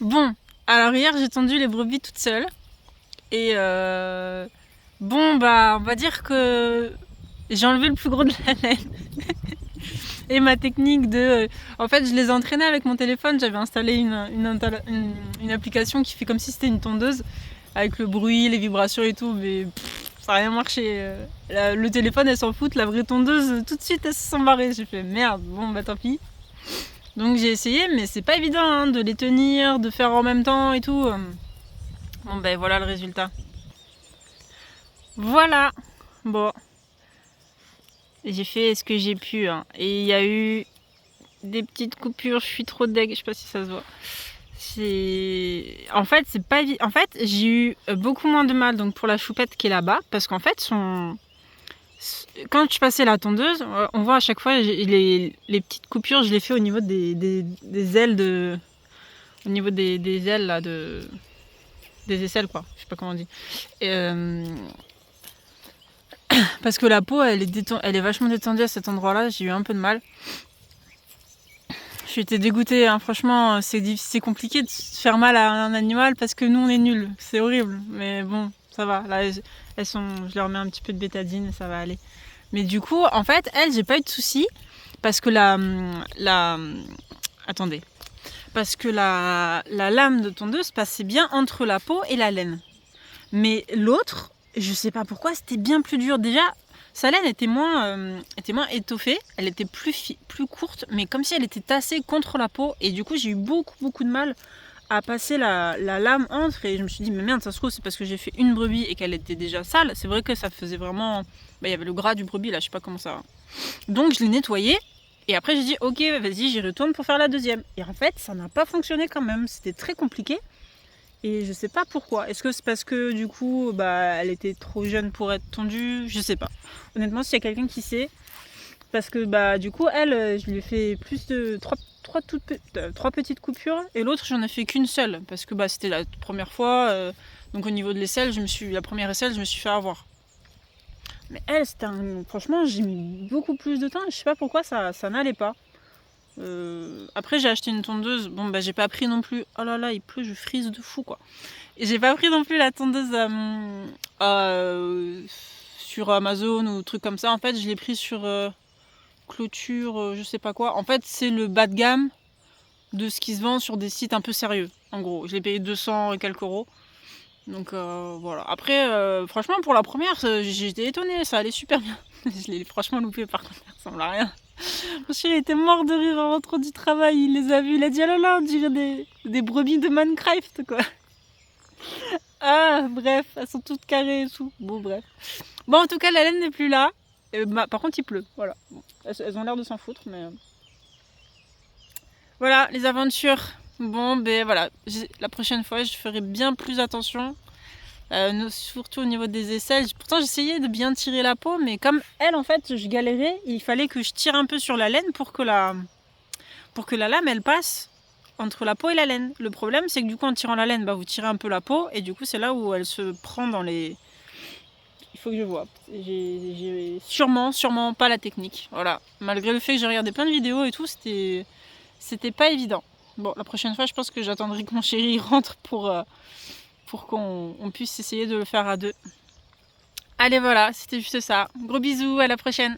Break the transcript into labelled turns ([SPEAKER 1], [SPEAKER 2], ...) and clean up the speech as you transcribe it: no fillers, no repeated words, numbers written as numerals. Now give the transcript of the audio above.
[SPEAKER 1] Bon, alors hier j'ai tendu les brebis toute seule. Et bon, bah, on va dire que j'ai enlevé le plus gros de la laine. Et ma technique de... en fait, je les ai entraînés avec mon téléphone. J'avais installé une application qui fait comme si c'était une tondeuse, avec le bruit, les vibrations et tout, mais ça n'a rien marché. Le téléphone, elle s'en fout. La vraie tondeuse, tout de suite, elle se sent barrée. J'ai fait merde, bon, bah tant pis. Donc j'ai essayé, mais c'est pas évident hein, de les tenir, de faire en même temps et tout. Bon, ben voilà le résultat. Voilà. Bon, j'ai fait ce que j'ai pu. Hein. Et il y a eu des petites coupures. Je suis trop deg. Je sais pas si ça se voit. En fait, c'est pas en fait, j'ai eu beaucoup moins de mal donc pour la choupette qui est là-bas parce qu'en fait, quand je passais la tondeuse, on voit à chaque fois les petites coupures, je les fais au niveau des ailes de, au niveau des ailes là de, des aisselles quoi. Je sais pas comment on dit. Et, parce que la peau, elle est vachement détendue à cet endroit-là. J'ai eu un peu de mal. J'ai été dégoûtée, hein. Franchement, c'est compliqué de se faire mal à un animal parce que nous, on est nuls. C'est horrible. Mais bon, ça va. Là, je leur mets un petit peu de bétadine et ça va aller. Mais du coup, en fait, j'ai pas eu de soucis parce que attendez. Parce que la lame de tondeuse passait bien entre la peau et la laine. Mais l'autre, je sais pas pourquoi, c'était bien plus dur. Déjà, sa laine était moins étoffée, elle était plus courte, mais comme si elle était tassée contre la peau. Et du coup, j'ai eu beaucoup de mal à passer la lame entre. Et je me suis dit, mais merde, ça se trouve, c'est parce que j'ai fait une brebis et qu'elle était déjà sale. C'est vrai que ça faisait vraiment... il y avait le gras du brebis, là, je sais pas comment ça va. Donc, je l'ai nettoyée. Et après, j'ai dit, ok, vas-y, j'y retourne pour faire la deuxième. Et en fait, ça n'a pas fonctionné quand même. C'était très compliqué. Et je sais pas pourquoi. Est-ce que c'est parce que du coup, elle était trop jeune pour être tondue? Je sais pas. Honnêtement, s'il y a quelqu'un qui sait, parce que du coup, elle, je lui ai fait plus de trois petites coupures, et l'autre, j'en ai fait qu'une seule, parce que c'était la première fois. Donc au niveau de l'aisselle, la première aisselle, je me suis fait avoir. Mais elle, franchement, j'ai mis beaucoup plus de temps. Je sais pas pourquoi ça n'allait pas. Après j'ai acheté une tondeuse, j'ai pas pris non plus, oh là là il pleut, je frise de fou quoi. Et j'ai pas pris non plus la tondeuse sur Amazon ou truc comme ça, en fait je l'ai pris sur Clôture, je sais pas quoi. En fait c'est le bas de gamme de ce qui se vend sur des sites un peu sérieux, en gros. Je l'ai payé 200 et quelques euros. Donc voilà. Après, franchement pour la première, j'étais étonnée, ça allait super bien. Je l'ai franchement loupé par contre, ça ressemble à rien. Mon chéri était mort de rire en rentrant du travail, il les a vus, il a dit ah là là, on dirait des brebis de Minecraft quoi. Ah bref, elles sont toutes carrées et tout. Bon bref. Bon en tout cas la laine n'est plus là. Par contre il pleut, voilà. Bon, elles ont l'air de s'en foutre mais... Voilà les aventures. Bon voilà, la prochaine fois je ferai bien plus attention. Surtout au niveau des aisselles. Pourtant j'essayais de bien tirer la peau, mais comme elle en fait je galérais, il fallait que je tire un peu sur la laine pour que la lame elle passe entre la peau et la laine. Le problème c'est que du coup en tirant la laine, vous tirez un peu la peau et du coup c'est là où elle se prend dans les... Il faut que je vois. J'ai sûrement pas la technique. Voilà. Malgré le fait que j'ai regardé plein de vidéos et tout, c'était pas évident. Bon, la prochaine fois je pense que j'attendrai que mon chéri rentre pour qu'on puisse essayer de le faire à deux. Allez voilà, c'était juste ça. Gros bisous, à la prochaine.